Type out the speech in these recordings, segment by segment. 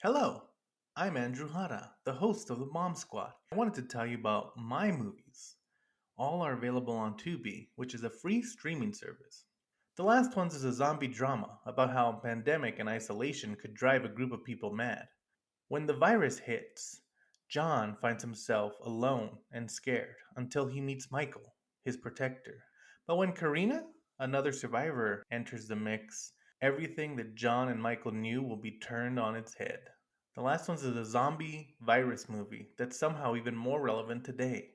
Hello, I'm Andrew Hara, the host of the Bomb Squad. I wanted to tell you about my movies. All are available on Tubi, which is a free streaming service. The last one is a zombie drama about how a pandemic and isolation could drive a group of people mad. When the virus hits, John finds himself alone and scared until he meets Michael, his protector. But when Karina, another survivor, enters the mix, everything that John and Michael knew will be turned on its head. The last one is a zombie virus movie that's somehow even more relevant today.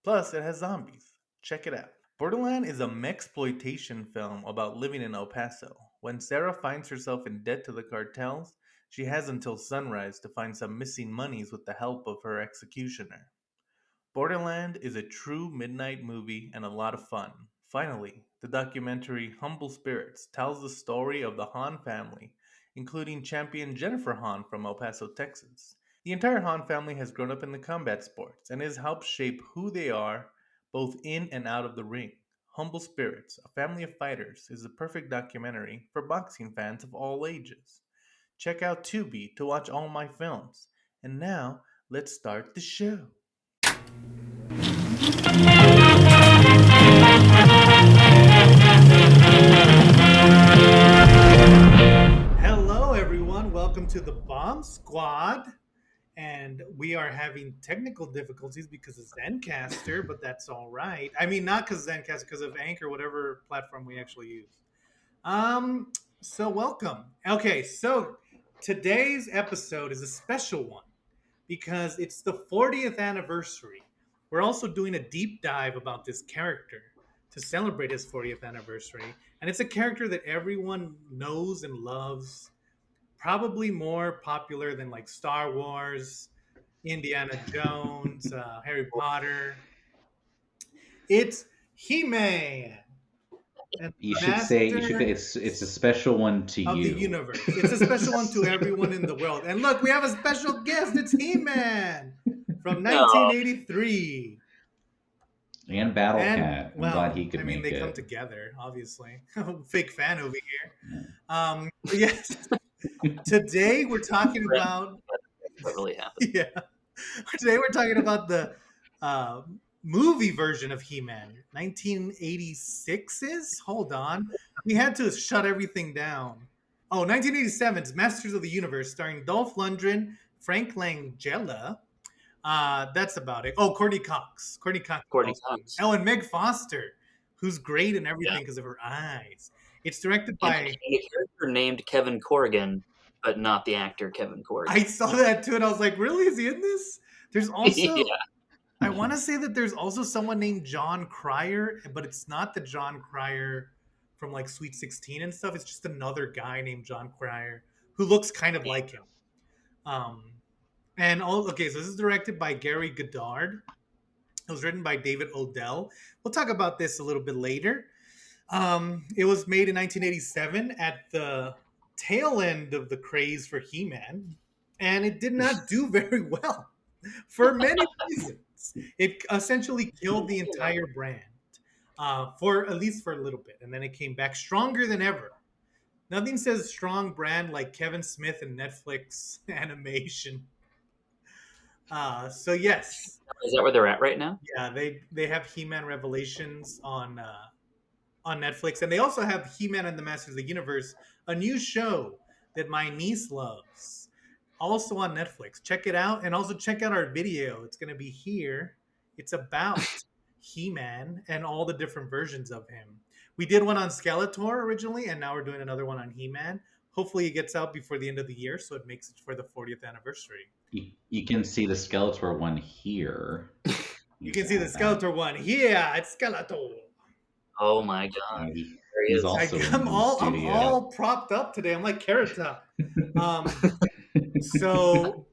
Plus, it has zombies. Check it out. Borderland is a mexploitation film about living in El Paso. When Sarah finds herself in debt to the cartels, she has until sunrise to find some missing monies with the help of her executioner. Borderland is a true midnight movie and a lot of fun. Finally, the documentary Humble Spirits tells the story of the Hahn family, including champion Jennifer Hahn from El Paso, Texas. The entire Hahn family has grown up in the combat sports and has helped shape who they are both in and out of the ring. Humble Spirits, a family of fighters, is the perfect documentary for boxing fans of all ages. Check out Tubi to watch all my films. And now, let's start the show. Hello, everyone. Welcome to the Bomb Squad. And we are having technical difficulties because of Zencaster, but that's all right. I mean, not because Zencaster, because of Anchor, whatever platform we actually use. So welcome. Okay, so today's episode is a special one because it's the 40th anniversary. We're also doing a deep dive about this character to celebrate his 40th anniversary. And it's a character that everyone knows and loves, probably more popular than like Star Wars, Indiana Jones, Harry Potter. It's He-Man, and Master It's a special one to of the you universe. It's a special one to everyone in the world. And look, we have a special guest. It's He-Man from No, 1983. and Battle And Cat. I'm glad well, he could I mean, make they come it. together, obviously. Fake fan over here. But yes, today we're talking about what really happened? yeah. Today we're talking about the uh, movie version of He-Man, 1986's. Hold on, we had to shut everything down. Oh, 1987's Masters of the Universe, starring Dolph Lundgren, Frank Langella. That's about it. Oh, Courtney Cox. Courtney Cox. Courtney Also. Cox. Oh, and Meg Foster, who's great in everything Yeah. because of her eyes. It's directed And by. a character named Kevin Corrigan, but not the actor Kevin Corrigan. I saw that too, and I was like, really? Is he in this? There's also. Yeah. I want to say that there's also someone named John Cryer, but it's not the John Cryer from like Sweet 16 and stuff. It's just another guy named John Cryer who looks kind of like him. Um, okay, so this is directed by Gary Goddard. It was written by David Odell. We'll talk about this a little bit later. It was made in 1987 at the tail end of the craze for He-Man, and it did not do very well for many reasons. It essentially killed the entire brand for at least for a little bit, and then it came back stronger than ever. Nothing says strong brand like Kevin Smith and Netflix animation. So yes, Is that where they're at right now? yeah, they have He-Man Revelations on Netflix, and they also have He-Man and the Masters of the Universe, a new show that my niece loves, also on Netflix. Check it out, and also check out our video. It's going to be here. It's about He-Man and all the different versions of him. We did one on Skeletor originally, and now we're doing another one on He-Man. Hopefully it gets out before the end of the year, so it makes it for the 40th anniversary. You can see the Skeletor one here. You can see the Skeletor one here. It's Skeletor. Oh my god. He, There he he's is. also in I'm the all studio. propped up today. I'm like Carrot Top. So,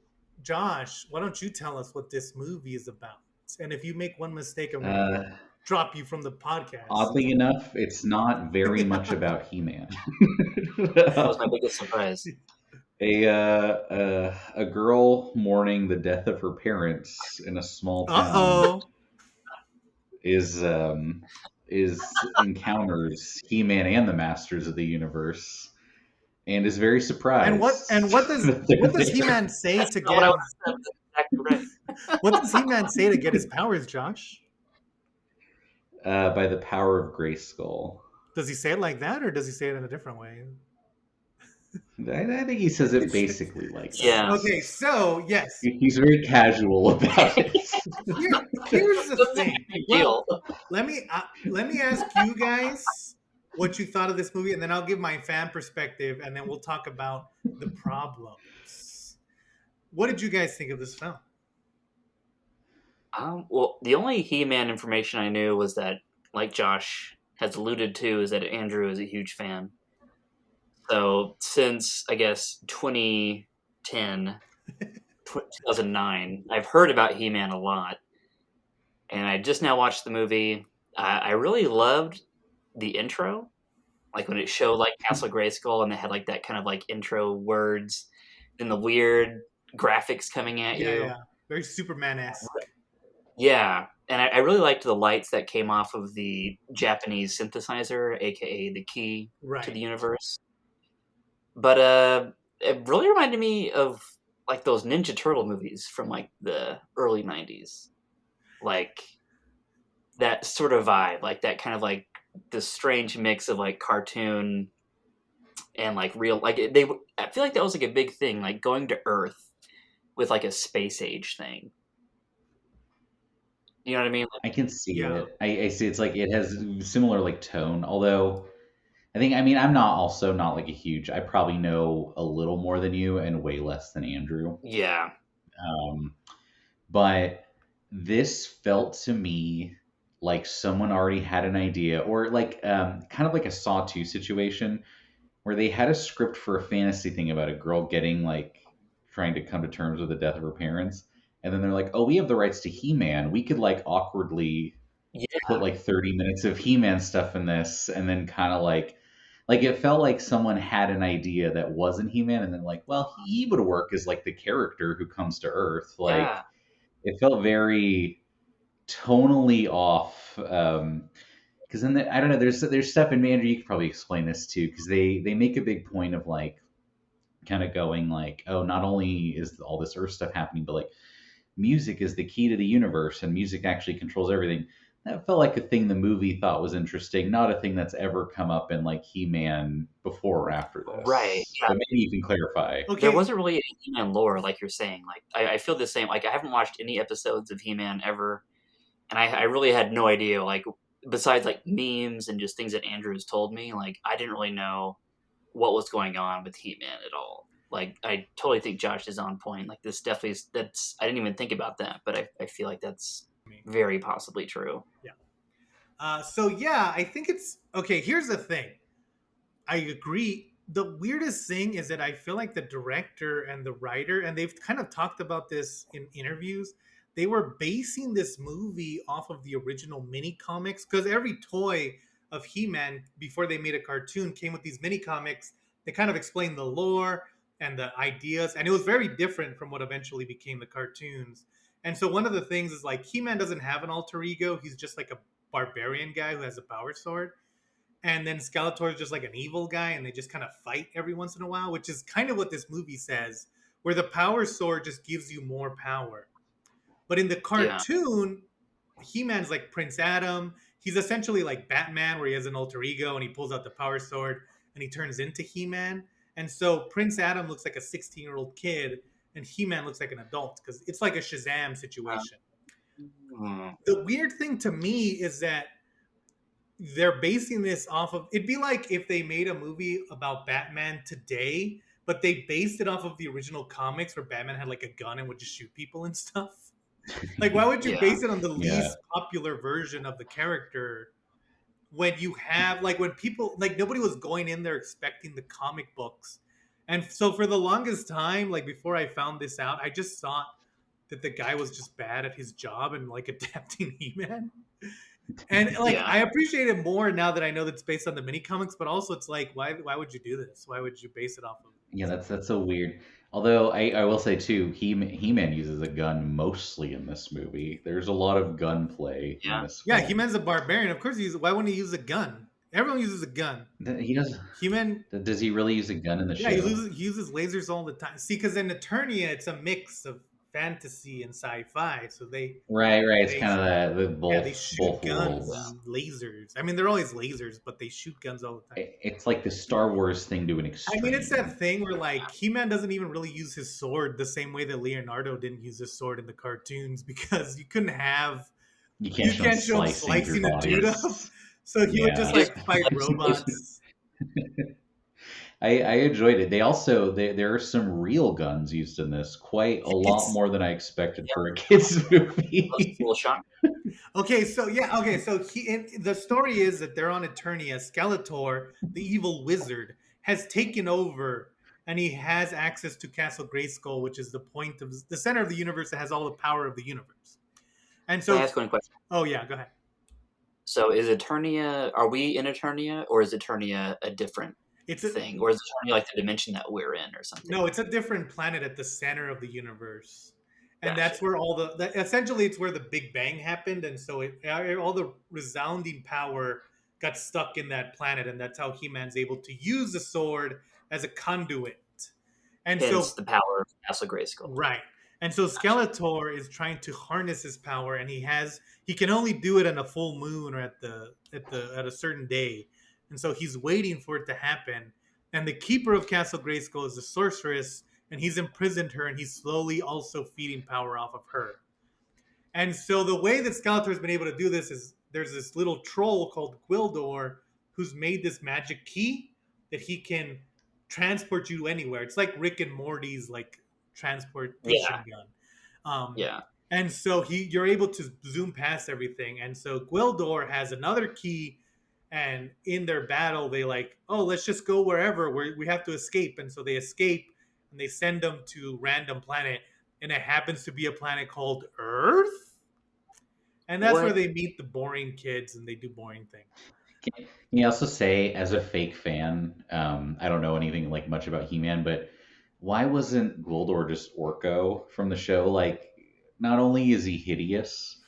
Josh, why don't you tell us what this movie is about? And if you make one mistake, I'm going to drop you from the podcast. Oddly enough, it's not very much about He-Man. That was my biggest surprise. A girl mourning the death of her parents in a small town is encounters He-Man and the Masters of the Universe and is very surprised. And what does He-Man say to That's not what I get would have said. That's exactly right. what does He-Man say to get his powers, Josh? By the power of Greyskull. Does he say it like that, or does he say it in a different way? I think he says it basically like that. Yeah. Okay, so yes, He's very casual about it. here's the thing. Big deal. Let me ask you guys what you thought of this movie, and then I'll give my fan perspective, and then we'll talk about the problems. What did you guys think of this film? Well, the only He-Man information I knew was that, like Josh has alluded to, is that Andrew is a huge fan. So since, I guess, 2010, 2009, I've heard about He-Man a lot. And I just now watched the movie. I really loved the intro. Like when it showed like Castle Grayskull and they had like that kind of like intro words and the weird graphics coming at you. Yeah, very Superman-esque. Yeah, and I really liked the lights that came off of the Japanese synthesizer, aka the key to the universe. But it really reminded me of like those Ninja Turtle movies from like the early 90s. Like that sort of vibe, like that kind of like this strange mix of like cartoon and like real, like I feel like that was like a big thing, like going to Earth with like a space age thing. You know what I mean? I can see it. I see it's like it has similar like tone, although I think, I mean, I'm not like a huge, I probably know a little more than you and way less than Andrew. Yeah. But this felt to me like someone already had an idea, or like kind of like a Saw 2 situation where they had a script for a fantasy thing about a girl getting like trying to come to terms with the death of her parents. And then they're like, oh, we have the rights to He-Man. We could like awkwardly put like 30 minutes of He-Man stuff in this, and then kind of like it felt like someone had an idea that wasn't He-Man, and then like, well, he would work as like the character who comes to Earth. Like it felt very tonally off. Because then I don't know. There's stuff in Andrew. You could probably explain this too, because they make a big point of like kind of going like, oh, not only is all this Earth stuff happening, but like music is the key to the universe, and music actually controls everything. That felt like a thing the movie thought was interesting, not a thing that's ever come up in like He-Man before or after this. Right. Yeah. But maybe you can clarify. Okay. There wasn't really any He-Man lore, like you're saying. Like I feel the same. Like I haven't watched any episodes of He-Man ever, and I really had no idea. Like besides like memes and just things that Andrew's told me, like I didn't really know what was going on with He-Man at all. Like I totally think Josh is on point. Like this definitely is, I didn't even think about that, but I feel like that's very possibly true. Yeah. So yeah, I think it's okay. Here's the thing. I agree. The weirdest thing is that I feel like the director and the writer, and they've kind of talked about this in interviews, they were basing this movie off of the original mini comics, because every toy of He-Man before they made a cartoon came with these mini comics. They kind of explained the lore and the ideas, and it was very different from what eventually became the cartoons. And so one of the things is like He-Man doesn't have an alter ego. He's just like a barbarian guy who has a power sword. And then Skeletor is just like an evil guy, and they just kind of fight every once in a while, which is kind of what this movie says, where the power sword just gives you more power. But in the cartoon, He-Man's like Prince Adam. He's essentially like Batman, where he has an alter ego and he pulls out the power sword and he turns into He-Man. And so Prince Adam looks like a 16-year-old kid, and He-Man looks like an adult, because it's like a Shazam situation. The weird thing to me is that they're basing this off of, it'd be like if they made a movie about Batman today, but they based it off of the original comics where Batman had like a gun and would just shoot people and stuff. Like, why would you base it on the least popular version of the character when you have, like, when people, like, nobody was going in there expecting the comic books. And so for the longest time, like, before I found this out, I just thought that the guy was just bad at his job and, like, adapting He-Man. And, like, I appreciate it more now that I know that it's based on the mini comics, but also it's like, why would you do this? Why would you base it off of? Yeah, that's so weird. Although I will say too, He-Man uses a gun mostly in this movie. There's a lot of gunplay in this film. Yeah, He-Man's a barbarian. Of course, why wouldn't he use a gun? Everyone uses a gun. He does. He-Man. Does he really use a gun in the Yeah, show? he uses lasers all the time. See, because in Eternia, it's a mix of fantasy and sci-fi. So Right. It's they kind of the yeah, they both shoot guns worlds. and lasers. I mean, they're always lasers, but they shoot guns all the time. It's like the Star Wars thing to an extreme. I mean, it's that thing where like He-Man doesn't even really use his sword the same way that Leonardo didn't use his sword in the cartoons because you couldn't have You can't show him slicing a dude up. So he would just like fight robots. I enjoyed it. They also there are some real guns used in this, quite a lot more than I expected for a kids movie. Okay, so the story is that they're on Eternia. Skeletor, the evil wizard, has taken over, and he has access to Castle Greyskull, which is the center of the universe that has all the power of the universe. And so, can I ask one question? Oh yeah, go ahead. So is Eternia? Are we in Eternia, or is Eternia a different thing, or is Eternia like the dimension that we're in, or something? No, it's a different planet at the center of the universe. And that's where essentially it's where the Big Bang happened, and so all the resounding power got stuck in that planet, and that's how He-Man's able to use the sword as a conduit. And hence the power of Castle Greyskull. Right. And so Skeletor is trying to harness his power, and he can only do it on a full moon or at a certain day. And so he's waiting for it to happen. And the keeper of Castle Greyskull is a sorceress, and he's imprisoned her, and he's slowly also feeding power off of her. And so the way that Skeletor's been able to do this is there's this little troll called Gwildor who's made this magic key that he can transport you anywhere. It's like Rick and Morty's like transportation gun. And so you're able to zoom past everything. And so Gwildor has another key, and in their battle, they like, oh, let's just go wherever we have to escape. And so they escape, and they send them to random planet, and it happens to be a planet called Earth. And that's where they meet the boring kids, and they do boring things. Can you also say, as a fake fan, I don't know anything like much about He-Man, but why wasn't Gwildor just Orko from the show? Like, not only is he hideous,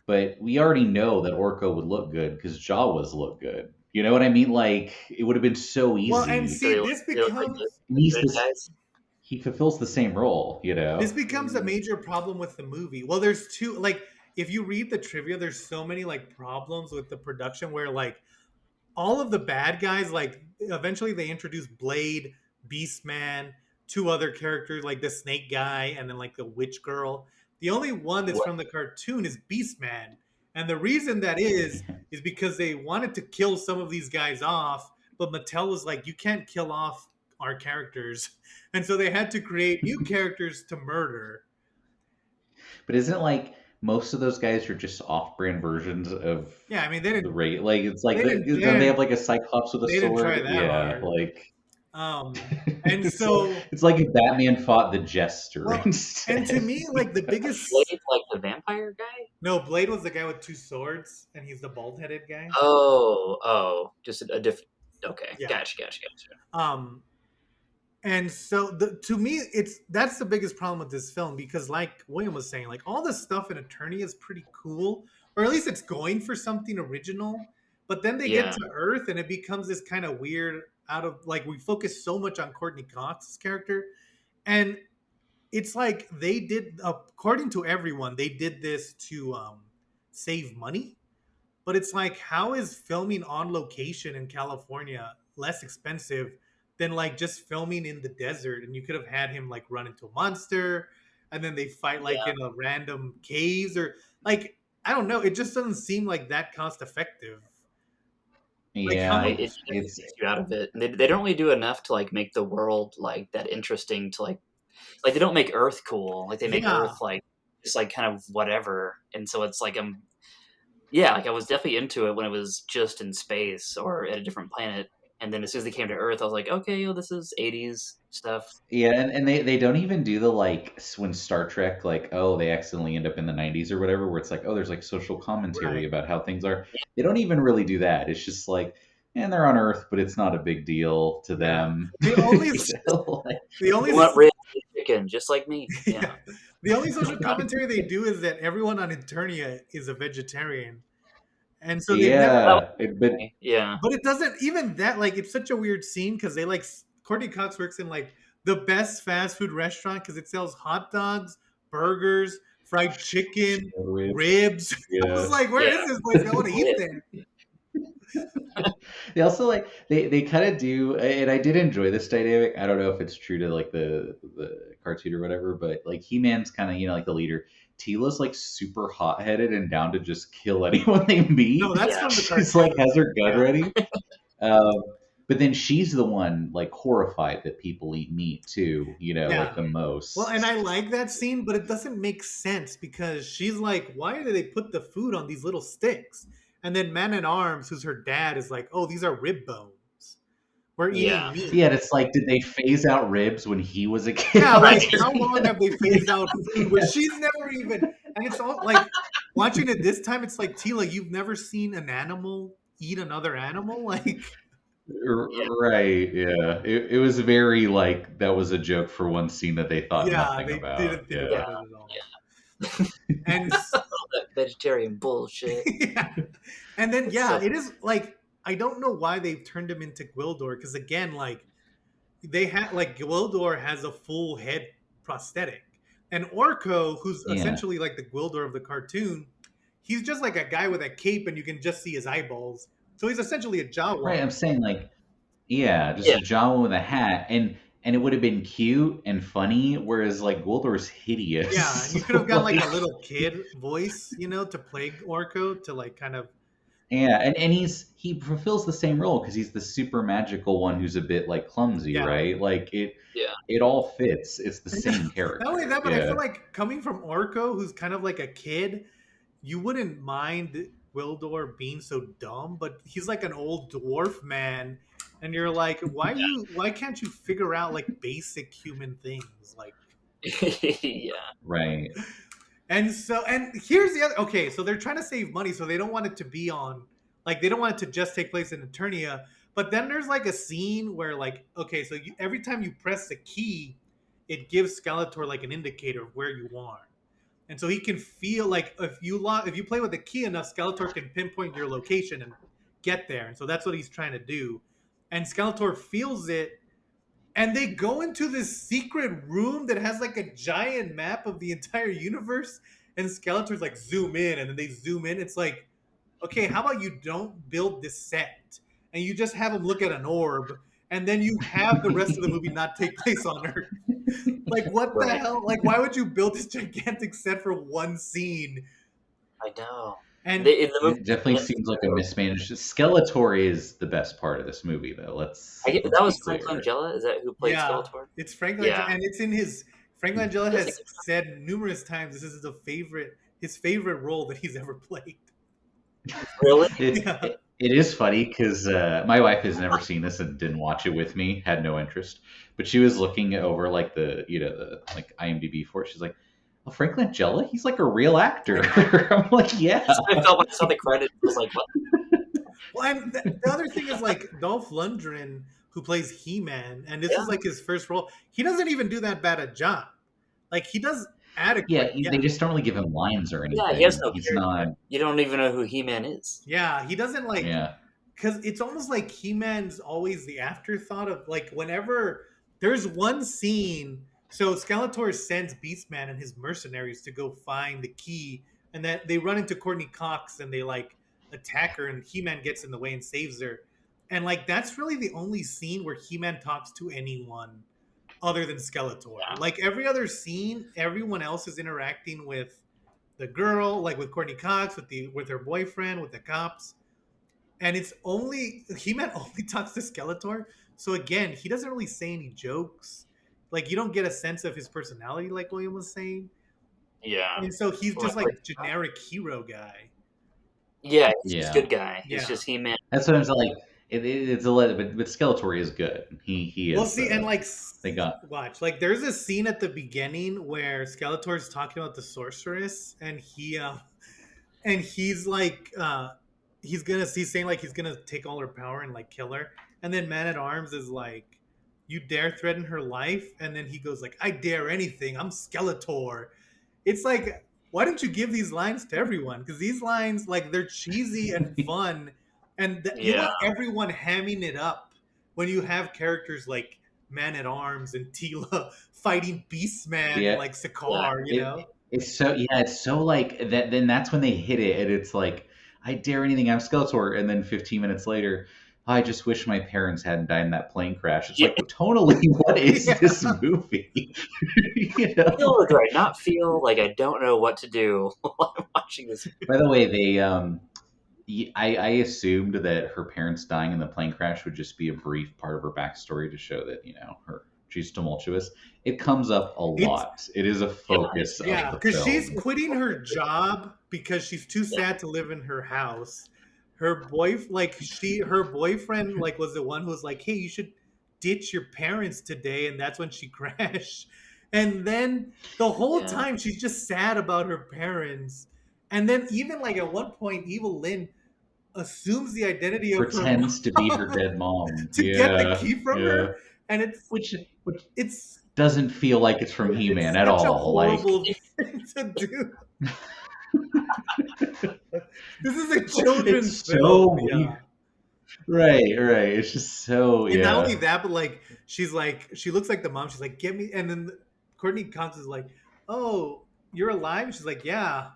but we already know that Orko would look good because Jawas look good. You know what I mean? Like, it would have been so easy. Well, and see, this becomes... He fulfills the same role, you know? This becomes a major problem with the movie. Well, there's two... Like, if you read the trivia, there's so many, like, problems with the production where, like, all of the bad guys, like, eventually they introduce Blade, Beastman, two other characters, like the snake guy, and then, like, the witch girl. The only one that's from the cartoon is Beastman. And the reason that is because they wanted to kill some of these guys off, but Mattel was like, you can't kill off our characters. And so they had to create new characters to murder. But isn't it like most of those guys are just off-brand versions of they didn't like it's like they have like a Cyclops with a sword. Didn't try that hard. Like and so it's like if Batman fought the Jester instead. And to me, like the biggest Blade, like the vampire guy? No, Blade was the guy with two swords, and he's the bald-headed guy. Oh, just a different. Okay, yeah. Gotcha. And so to me, that's the biggest problem with this film, because like William was saying, like all this stuff in Eternia is pretty cool, or at least it's going for something original. But then they get to Earth, and it becomes this kind of weird. We focus so much on Courtney Cox's character, and it's like they did, according to everyone, they did this to save money. But it's like, how is filming on location in California less expensive than like just filming in the desert? And you could have had him like run into a monster, and then they fight like in a random caves, or like, I don't know. It just doesn't seem like that cost effective. It takes you out of it. They don't really do enough to like make the world like that interesting to like they don't make Earth cool. Like they make Earth like just like kind of whatever. And so it's like like I was definitely into it when it was just in space or at a different planet. And then as soon as they came to Earth, I was like, okay, this is 80s stuff. Yeah, and they don't even do the like when Star Trek, like, they accidentally end up in the 90s or whatever, where it's like, there's like social commentary about how things are. They don't even really do that. It's just like, and they're on Earth, but it's not a big deal to them. The only real chicken, just like me. Yeah. The only social commentary they do is that everyone on Eternia is a vegetarian. And so they've never. Yeah, but Yeah. But it doesn't even that like it's such a weird scene because they like Courtney Cox works in like the best fast food restaurant because it sells hot dogs, burgers, fried chicken, ribs. I yeah. was like, where is this place? I want to eat there. They also like they kind of do, and I did enjoy this dynamic. I don't know if it's true to like the cartoon or whatever, but like He-Man's kind of like the leader. Tila's like super hot headed and down to just kill anyone they meet. No, that's Yeah. from the She's cartoon. like has her gun Yeah. ready. Um, but then she's the one like horrified that people eat meat too. Yeah. Like the most. Well, and I like that scene, but it doesn't make sense because she's like, why do they put the food on these little sticks? And then Man at Arms, who's her dad, is like, oh, these are rib bones. We're eating meat. Yeah, it's like, did they phase out ribs when he was a kid? Yeah, like how long have they phased out food where she's never even, and it's all like watching it this time, it's like, Tila, you've never seen an animal eat another animal? Like, Right, yeah. It was very like that was a joke for one scene that they thought yeah, nothing they about. didn't think Yeah. about it at all. And All that vegetarian bullshit. yeah. And then So- it is like I don't know why they've turned him into Gwildor because again, like they had like Gwildor has a full head prosthetic, and Orko, who's Yeah. essentially like the Gwildor of the cartoon, he's just like a guy with a cape, and you can just see his eyeballs. So he's essentially a Jawa. Right, I'm saying like, yeah, just a Jawa with a hat, and it would have been cute and funny, whereas like Gwildor's hideous. Yeah, you could have got like a little kid voice, to play Orko to like kind of. Yeah, and he fulfills the same role because he's the super magical one who's a bit like clumsy, Yeah. right? Like it all fits. It's the same character. Not only that, but I feel like coming from Orko, who's kind of like a kid, you wouldn't mind Wildor being so dumb, but he's like an old dwarf man, and you're like, why can't you figure out like basic human things? Like Yeah. Right. and here's the other okay, so they're trying to save money, so they don't want it to be on like they don't want it to just take place in Eternia. But then there's like a scene where like, okay, so every time you press the key, it gives Skeletor like an indicator of where you are. And so he can feel like if you play with the key enough, Skeletor can pinpoint your location and get there. And so that's what he's trying to do. And Skeletor feels it, and they go into this secret room that has like a giant map of the entire universe. And Skeletor's like zoom in, and then they zoom in. It's like, okay, how about you don't build this set and you just have him look at an orb, and then you have the rest of the movie not take place on Earth? Like, what the hell? Like, why would you build this gigantic set for one scene? I know. And it definitely seems like a mismanaged. Skeletor is the best part of this movie, though. Let's that was Frank Langella. Is that who played Skeletor? It's Frank Langella, and it's in his. Frank Langella has said numerous times this is his favorite role that he's ever played. Really? It is funny because my wife has never seen this and didn't watch it with me, had no interest. But she was looking over like the like IMDb for it. She's like, "Oh, Frank Langella, he's like a real actor." I'm like, "Yeah." I felt when I saw the credits, I was like, "What?" Well, and the other thing is like Dolph Lundgren, who plays He-Man, and this is like his first role. He doesn't even do that bad a job. Like he does adequate. Yeah, they just don't really give him lines or anything. Yeah, he has no He's character. not. You don't even know who He-Man is. Yeah, he doesn't like. Yeah. Because it's almost like He-Man's always the afterthought of like whenever there's one scene. So Skeletor sends Beastman and his mercenaries to go find the key, and that they run into Courtney Cox and they like attack her, and He-Man gets in the way and saves her. And like that's really the only scene where He-Man talks to anyone other than Skeletor. Yeah. Like every other scene, everyone else is interacting with the girl, like with Courtney Cox, with her boyfriend, with the cops. And it's only He-Man only talks to Skeletor. So again, he doesn't really say any jokes. Like you don't get a sense of his personality, like William was saying. Yeah. And so he's just like generic hero guy. Yeah, he's a good guy. He's Yeah. just He-Man. That's what I'm saying. Like it's a little, but Skeletor is good. He is. Well, see, and like they got watch like there's a scene at the beginning where Skeletor's talking about the sorceress, and he's like he's saying like he's gonna take all her power and like kill her, and then Man at Arms is like, you dare threaten her life? And then he goes like, I dare anything, I'm Skeletor. It's like why don't you give these lines to everyone? Because these lines, like, they're cheesy and fun, and you Yeah, want everyone hamming it up when you have characters like Man at Arms and Tila fighting Beastman Yeah, like yeah, Sakaar, you it know? it's so yeah, it's so like that. Then that's when they hit it, and it's like, I dare anything. I'm Skeletor, and then 15 minutes later, I just wish my parents hadn't died in that plane crash. It's yeah. like, tonally, what is Yeah. this movie? you know. Feel or do I not feel like I don't know what to do while I'm watching this? By the way, I assumed that her parents dying in the plane crash would just be a brief part of her backstory to show that she's tumultuous. It comes up a It's lot. It is a Yeah, focus of Yeah, the because she's film. quitting her job because she's too yeah, sad to live in her house. Her boyfriend, like, was the one who was like, "Hey, you should ditch your parents today," and that's when she crashed. And then the whole yeah, time she's just sad about her parents. And then even like at one point, Evil Lynn assumes the identity of her Pretends to be her mom dead mom. to get the Yeah, key from yeah. her, and Which it's doesn't feel like it's from He-Man it's at such a all. Like, horrible thing to do. This is a children's it's film, so yeah. right, right. It's just so And not only yeah. that, but like she looks like the mom. She's like, "Get me," and then Courtney Cox is like, "Oh, you're alive." She's like, "Yeah,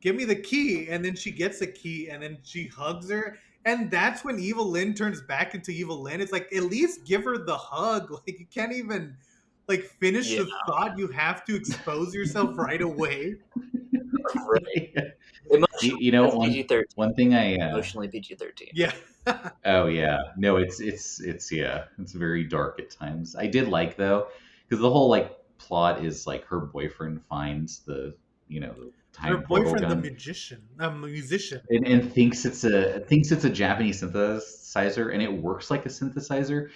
give me the key." And then she gets the key, and then she hugs her, and that's when Evil Lynn turns back into Evil Lynn. It's like, at least give her the hug. Like, you can't even like finish yeah. the thought. You have to expose yourself right away. Right. You Emotionally, know, it's PG 13. one thing Emotionally PG-13. Yeah. oh yeah, no, it's yeah, it's very dark at times. I did like though, because the whole like plot is like her boyfriend finds the Her time portal boyfriend, the gun, magician, a musician. and thinks it's a Japanese synthesizer, and it works like a synthesizer.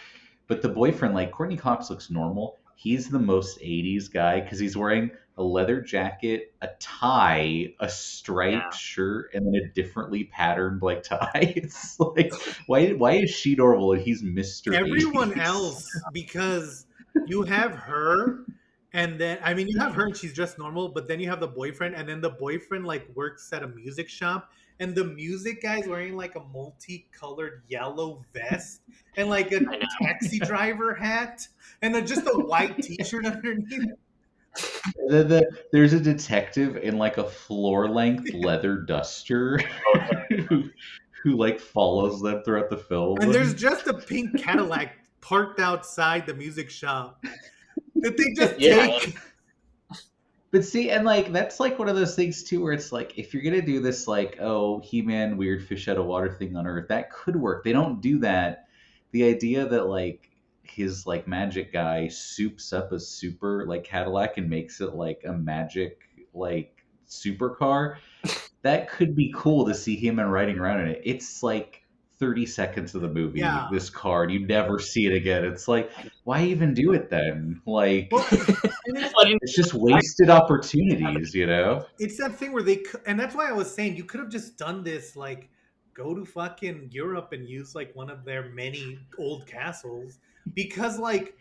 But the boyfriend, like, Courtney Cox, looks normal. He's the most 80s guy because he's wearing a leather jacket, a tie, a striped Yeah. shirt, and then a differently patterned like tie. It's like, why is she normal and he's Mr. Everyone 80s? else, because you have her, and then I mean you have her and she's just normal, but then you have the boyfriend, and then the boyfriend like works at a music shop, and the music guy's wearing like a multicolored yellow vest and like a I know. taxi driver hat and just a white t-shirt underneath. There's a detective in like a floor length leather duster who like follows them throughout the And there's film. just a pink Cadillac parked outside the music shop that they just Yeah. take. But see, and like that's like one of those things too, where it's like if you're gonna do this like, oh, He-Man weird fish out of water thing on Earth, that could work. They don't do that. The idea that like his like magic guy soups up a super like Cadillac and makes it like a magic like supercar, that could be cool to see He-Man riding around in it. It's like 30 seconds of the movie, Yeah. this car, and you never see it again. It's like, why even do it then? Like, Well, and it's But in- it's just wasted opportunities, you know? it's that thing where and that's why I was saying you could have just done this, like, go to fucking Europe and use like one of their many old castles, because like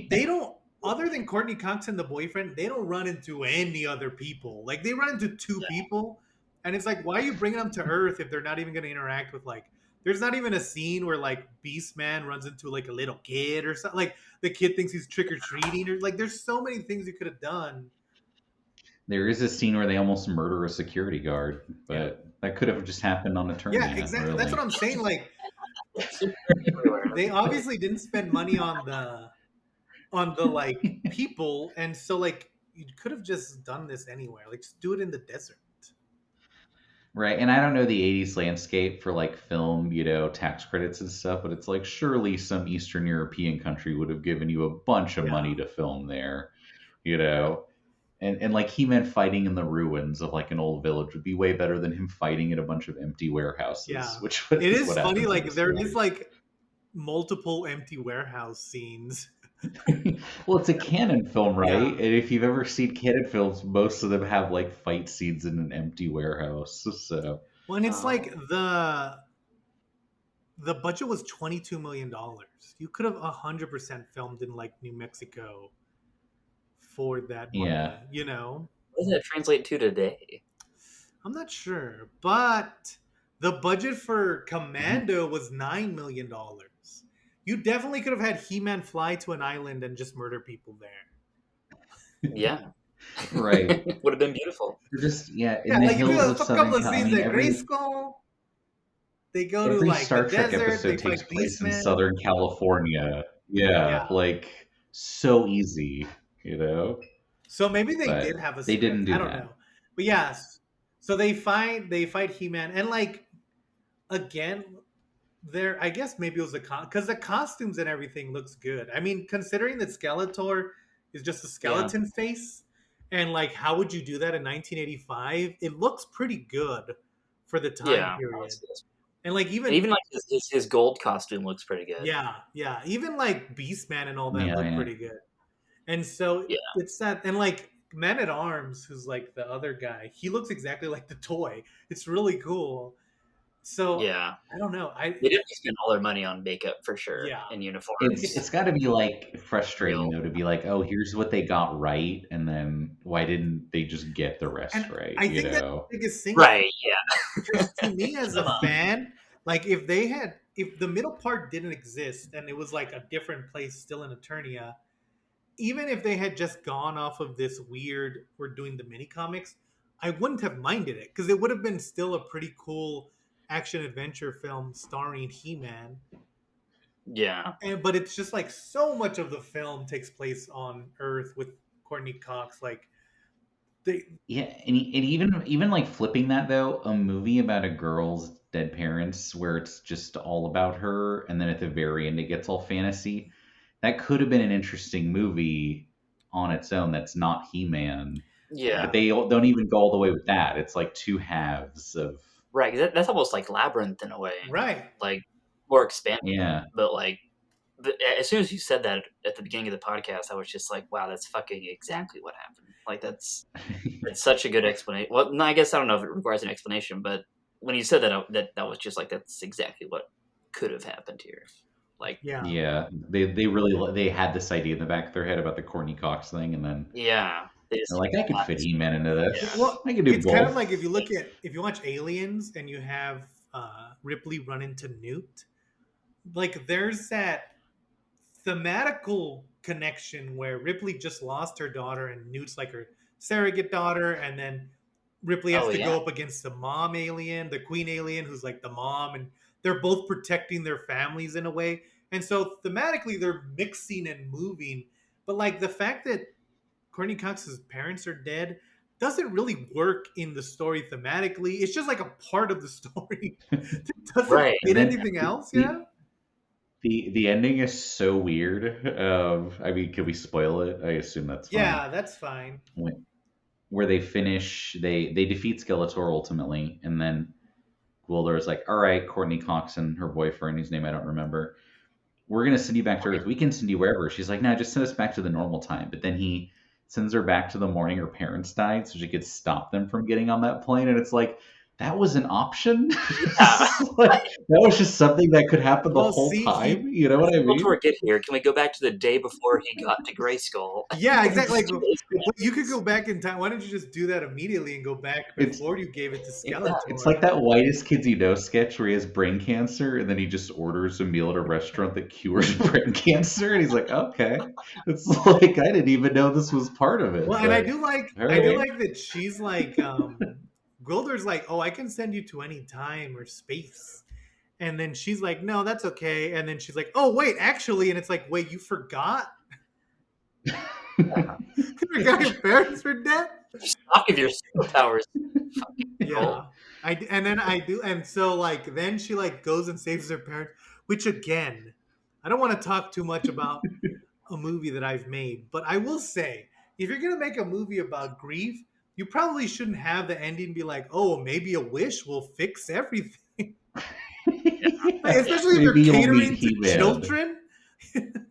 they don't, other than Courtney Cox and the boyfriend, they don't run into any other people. Like, they run into two people, and it's like, why are you bringing them to Earth if they're not even going to interact with, like, there's not even a scene where like Beastman runs into like a little kid or something, like the kid thinks he's trick-or-treating, or like there's so many things you could have done. There is a scene where they almost murder a security guard, Yeah. but that could have just happened on Yeah, Eternia, exactly. That's what really. I'm saying. Like, everywhere. they obviously didn't spend money on the like people, and so like you could have just done this anywhere. Like, just do it in the desert. Right, and I don't know the 80s landscape for like film, tax credits and stuff, but it's like surely some Eastern European country would have given you a bunch of Yeah. money to film there, you know. And like He-Man fighting in the ruins of like an old village would be way better than him fighting at a bunch of empty Yeah. warehouses, which It is is what funny, happens in like this there is movie. like multiple empty warehouse scenes. Well, it's a canon film, right? Yeah. And if you've ever seen canon films, most of them have like fight scenes in an empty warehouse. So Well, and it's like Um, the budget was $22 million. You could have 100% filmed in like New Mexico for that yeah, money, you know? What does that translate to today? I'm not sure, but the budget for Commando was $9 million. You definitely could have had He-Man fly to an island and just murder people there. Yeah. Right. Would have been beautiful. They're just in Yeah, the like you do hills of a couple Southern of Cal. I scenes mean, at Greyskull. They go to every like the Star Trek desert. They episode fight takes place in Beastmen. Southern California. Yeah, Yeah. like so easy, you know. So maybe they But did have a they didn't script. I do don't that. know. But yes. So they fight He-Man and like again there I guess maybe it was because the costumes and everything looks good. I mean, considering that Skeletor is just a Yeah. skeleton face and like how would you do that in 1985? It looks pretty good for the time Yeah. period. And And even like his gold costume looks pretty good. yeah, even like Beastman and all that Yeah, look yeah. pretty good. And so Yeah. it's that, and like Man at Arms, who's like the other guy, he looks exactly like the toy. It's really cool. So Yeah. I don't know. They definitely spend all their money on makeup for sure Yeah. and uniforms. It's got to be like frustrating Real. though to be like, oh, here's what they got right, and then why didn't they just get the rest And right? I think that's the biggest thing. Right. Yeah. Because to me as a fan, like if the middle part didn't exist and it was like a different place still in Eternia, even if they had just gone off of this weird we're doing the mini comics, I wouldn't have minded it because it would have been still a pretty cool action adventure film starring He-Man. Yeah. But it's just like so much of the film takes place on Earth with Courtney Cox. Like they, Yeah, and even like flipping that though, a movie about a girl's dead parents where it's just all about her, and then at the very end it gets all fantasy. That could have been an interesting movie on its own. That's not He-Man, Yeah. but they don't even go all the way with that. It's like two halves of Right. That's almost like Labyrinth in a way. right. Like more expanded. yeah. But like, as soon as you said that at the beginning of the podcast, I was just like, wow, that's fucking exactly what happened. Like that's such a good explanation. Well, no, I guess I don't know if it requires an explanation, but when you said that, that was just like that's exactly what could have happened here. Like Yeah, they really they had this idea in the back of their head about the Courtney Cox thing, and then yeah, they're like, I could fit He-Man into this. Yeah. Well, I could do it's both. kind of like if you watch Aliens and you have Ripley run into Newt, like there's that thematical connection where Ripley just lost her daughter and Newt's like her surrogate daughter, and then Ripley has to go up against the mom alien, the queen alien, who's like the mom, and they're both protecting their families in a way. And so thematically, they're mixing and moving. But like the fact that Courtney Cox's parents are dead doesn't really work in the story thematically. It's just like a part of the story. It doesn't fit anything else. Yeah. The ending is so weird. I mean, can we spoil it? I assume that's fine. Yeah, that's fine. Where they finish, they defeat Skeletor ultimately, and then Gwilder's like, all right, Courtney Cox and her boyfriend, whose name I don't remember, we're going to send you back to Earth. We can send you wherever. She's like, no, just send us back to the normal time. But then he sends her back to the morning her parents died so she could stop them from getting on that plane. And it's like, that was an option? Yeah. Like, that was just something that could happen the whole time. You know what I mean? Before we get here, can we go back to the day before he got to Greyskull? Yeah, exactly. Like, you could go back in time. Why don't you just do that immediately and go back before you gave it to Skeletor? It's like that Whitest Kids You Know sketch where he has brain cancer and then he just orders a meal at a restaurant that cures brain cancer, and he's like, okay. It's like, I didn't even know this was part of it. Well, and I do like that she's like, Gwilder's like, oh, I can send you to any time or space. And then she's like, no, that's okay. And then she's like, oh, wait, actually. And it's like, wait, you forgot? You forgot your parents were dead? Talk of your superpowers. Yeah. And so like, then she like goes and saves her parents, which again, I don't want to talk too much about a movie that I've made, but I will say, if you're going to make a movie about grief, you probably shouldn't have the ending be like, oh, maybe a wish will fix everything. Especially if you're catering to children.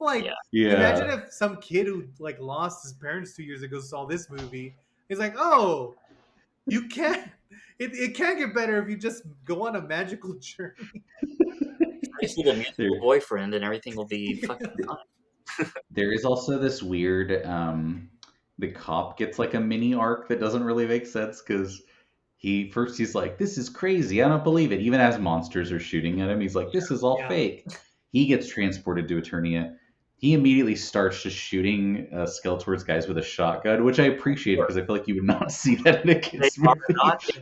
Like, imagine if some kid who like lost his parents 2 years ago saw this movie. He's like, oh, you can't. It can't get better if you just go on a magical journey. Just need a musical boyfriend and everything will be fucking fine. There is also this weird the cop gets like a mini arc that doesn't really make sense because he's like, this is crazy, I don't believe it. Even as monsters are shooting at him, he's like, this is all fake. He gets transported to Eternia. He immediately starts just shooting Skeletor's guys with a shotgun, which I appreciate because I feel like you would not see that in a kids movie.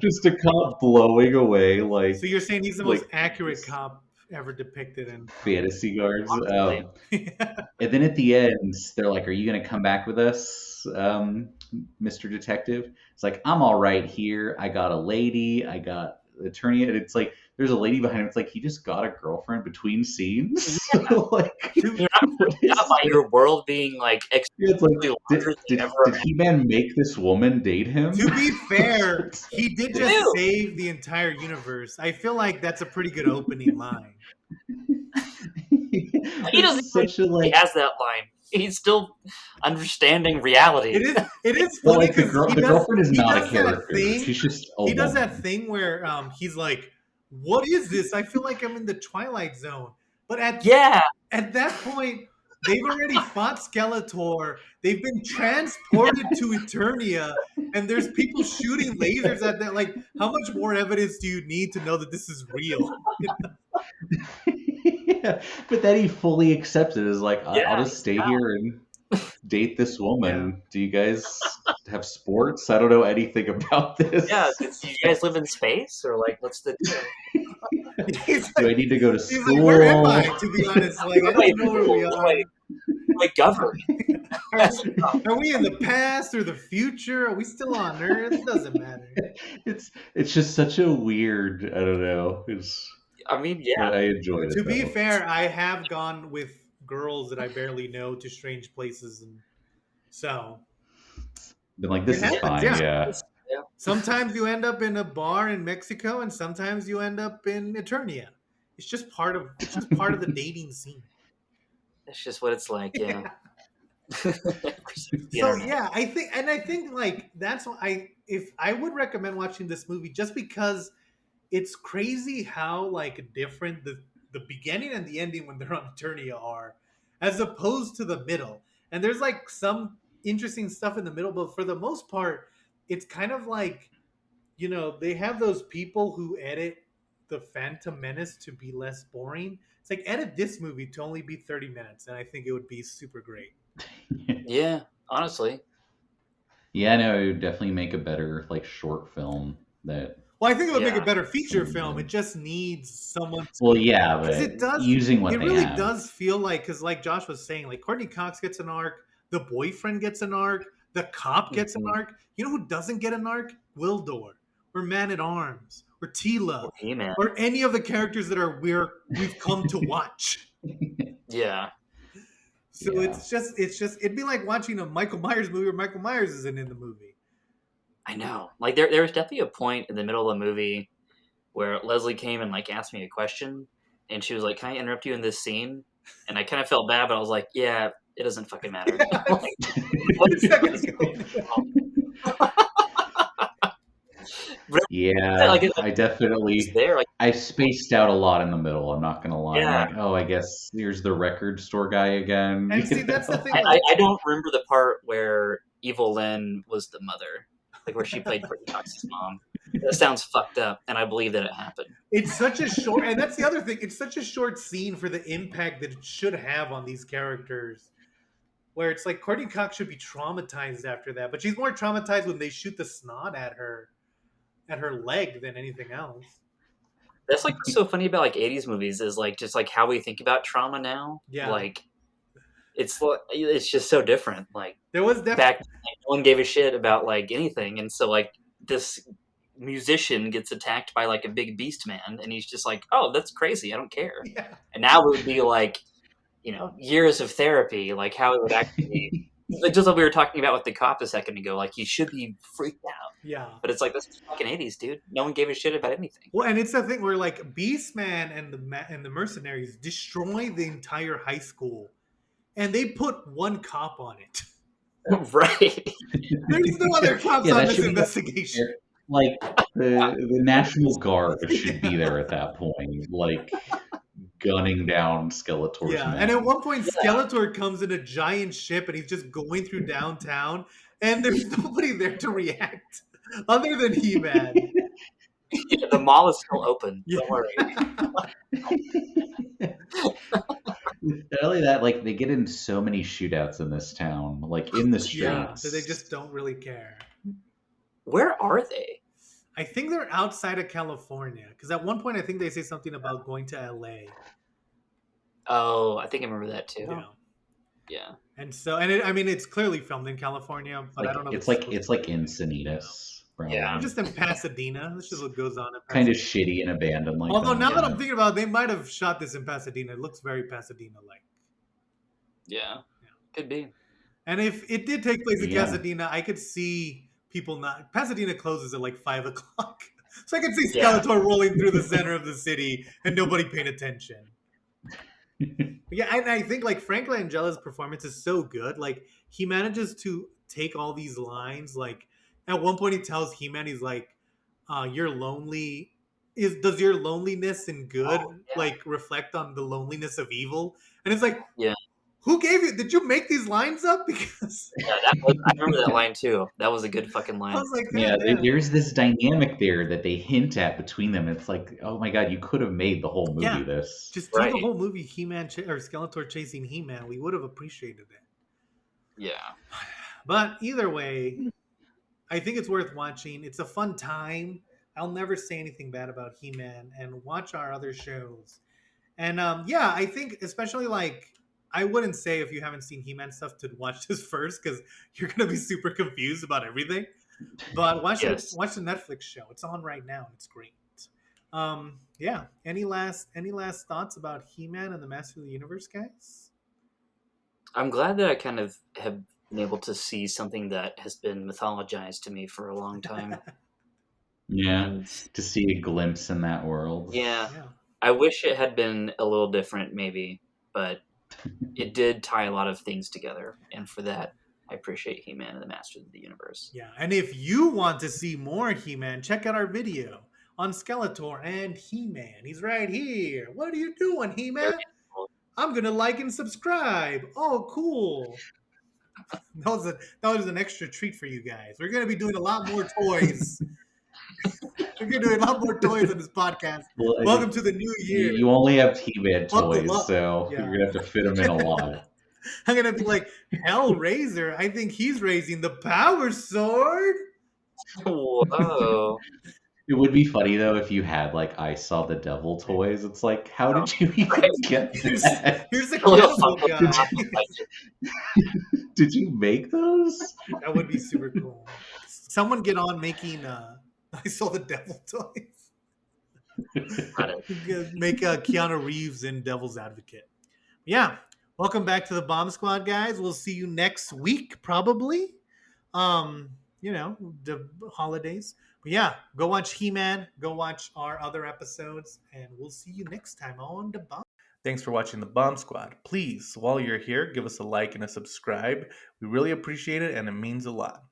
Just a cop blowing away like. So you're saying he's the most accurate cop ever depicted in Fantasy Guards. And then at the end, they're like, "Are you going to come back with us, Mr. Detective?" It's like, "I'm all right here. I got a lady. I got Eternia." And it's like, there's a lady behind him. It's like he just got a girlfriend between scenes. Yeah. Like, you're not by your world being like extremely larger did He-Man make this woman date him? To be fair, he did just save the entire universe. I feel like that's a pretty good opening line. He doesn't he has that line. He's still understanding reality. It is funny like the girlfriend is not a character. She's just a he does that thing where he's like, "What is this? I feel like I'm in the Twilight Zone." But at that point, they've already fought Skeletor. They've been transported to Eternia, and there's people shooting lasers at them. Like, how much more evidence do you need to know that this is real? Yeah, but then he fully accepts it as like, I'll just stay here and date this woman. Yeah. Do you guys have sports? I don't know anything about this. Yeah, do you guys live in space? Or like, what's the deal? Do I need to go to school? Like, where am I, to be honest? Like, I don't know where we are. Like government. Are we in the past or the future? Are we still on Earth? It doesn't matter. It's just such a weird, I don't know. I mean, yeah. I enjoyed it. To be fair, I have gone with girls that I barely know to strange places, and so been like, this is fine. Yeah. Sometimes you end up in a bar in Mexico, and sometimes you end up in Eternia. It's just part of the dating scene. It's just what it's like, yeah. So yeah, I think like that's why if I would recommend watching this movie just because it's crazy how like different the beginning and the ending when they're on Eternia are, as opposed to the middle. And there's like some interesting stuff in the middle, but for the most part, it's kind of like, you know, they have those people who edit the Phantom Menace to be less boring. It's like, edit this movie to only be 30 minutes, and I think it would be super great. Yeah, honestly. Yeah, no, it would definitely make a better like short film that. Well, I think it would make a better feature film. It just needs someone. Well, yeah, but it does, using what it they really have. does feel like, because like Josh was saying, like Courtney Cox gets an arc, the boyfriend gets an arc, the cop gets an arc. You know who doesn't get an arc? Wildor, or Man at Arms, or Tila, or any of the characters that we've come to watch. Yeah. So it's just it'd be like watching a Michael Myers movie where Michael Myers isn't in the movie. I know. Like there was definitely a point in the middle of the movie where Leslie came and like asked me a question, and she was like, "Can I interrupt you in this scene?" And I kind of felt bad, but I was like, "Yeah, it doesn't fucking matter." I definitely there. Like, I spaced out a lot in the middle. I'm not gonna lie. Yeah. I'm like, oh, I guess here's the record store guy again. And see, that's the thing. I don't remember the part where Evil Lynn was the mother. Like where she played Courtney Cox's mom. That sounds fucked up, and I believe that it happened. It's such a short, and that's the other thing. It's such a short scene for the impact that it should have on these characters. Where it's like Courtney Cox should be traumatized after that, but she's more traumatized when they shoot the snot at her leg than anything else. That's like what's so funny about like 80s movies is like just like how we think about trauma now. Yeah, like it's just so different. Like there was back then, no one gave a shit about like anything, and so like this musician gets attacked by like a big beast man, and he's just like, "Oh, that's crazy. I don't care." Yeah. And now it would be like, you know, years of therapy, like how it would actually be. Like just like we were talking about with the cop a second ago, like he should be freaked out. Yeah. But it's like, this is fucking 80s, dude. No one gave a shit about anything. Well, and it's the thing where like Beastman and the mercenaries destroy the entire high school, and they put one cop on it. Right. There's no other cops on this investigation. Like the National Guard should be there at that point, like gunning down Skeletor's men. And at one point Skeletor comes in a giant ship and he's just going through downtown, and there's nobody there to react other than He-Man. Yeah, the mall is still open. Yeah. Don't worry. Not only that, like they get in so many shootouts in this town, like in the Yeah, so they streets. just don't really care. Where are they? I think they're outside of California because at one point I think they say something about going to LA. Oh, I think I remember that too. Yeah. Yeah. And so, and I mean, it's clearly filmed in California, but I don't know. If It's like Encinitas. Probably. Yeah. Just in Pasadena. This is what goes on in Pasadena. Kind of shitty and abandoned like Although that. now that I'm thinking about it, they might have shot this in Pasadena. It looks very Pasadena-like. Yeah. Could be. And if it did take place in Yeah. Pasadena, I could see people not. Pasadena closes at like 5 o'clock. So I could see Yeah. Skeletor rolling through the center of the city and nobody paying attention. Yeah, and I think like Frank Langella's performance is so good. Like he manages to take all these lines. Like at one point he tells He-Man, he's like, "You're lonely. Does your loneliness and good like reflect on the loneliness of evil?" And it's like, Yeah. who gave you? Did you make these lines up? Because Yeah, I remember that line too. That was a good fucking line. I was like, Yeah, damn. there's this dynamic there that they hint at between them. It's like, oh my god, you could have made the whole movie this. Just do the whole movie He-Man or Skeletor chasing He-Man. We would have appreciated it. Yeah. But either way, I think it's worth watching. It's a fun time. I'll never say anything bad about He-Man, and watch our other shows. And yeah, I think especially like I wouldn't say if you haven't seen He-Man stuff to watch this first because you're gonna be super confused about everything. But watch the Netflix show. It's on right now. It's great. Yeah. Any last thoughts about He-Man and the Master of the Universe, guys? I'm glad that I kind of have been able to see something that has been mythologized to me for a long time. Yeah, to see a glimpse in that world. Yeah. I wish it had been a little different, maybe, but it did tie a lot of things together, and for that, I appreciate He-Man and the Master of the Universe. Yeah, and if you want to see more He-Man, check out our video on Skeletor and He-Man. He's right here. What are you doing, He-Man? I'm gonna like and subscribe. Oh, cool. That was an extra treat for you guys. We're gonna be doing a lot more toys. We're gonna do a lot more toys on this podcast. Well, welcome to the new year. You only have He-Man toys, so you're gonna have to fit them in a lot. I'm gonna be like, Hellraiser. I think he's raising the power sword. Whoa. It would be funny though if you had like I Saw the Devil toys. It's like, how did you even get that? Here's the cannibal guy. Did you make those? That would be super cool. Someone get on making I Saw the Devil toys. Make Keanu Reeves in Devil's Advocate. Yeah. Welcome back to the Bomb Squad, guys. We'll see you next week, probably. The holidays. But yeah, go watch He-Man. Go watch our other episodes, and we'll see you next time on the Bomb. Thanks for watching the Bomb Squad. Please, while you're here, give us a like and a subscribe. We really appreciate it, and it means a lot.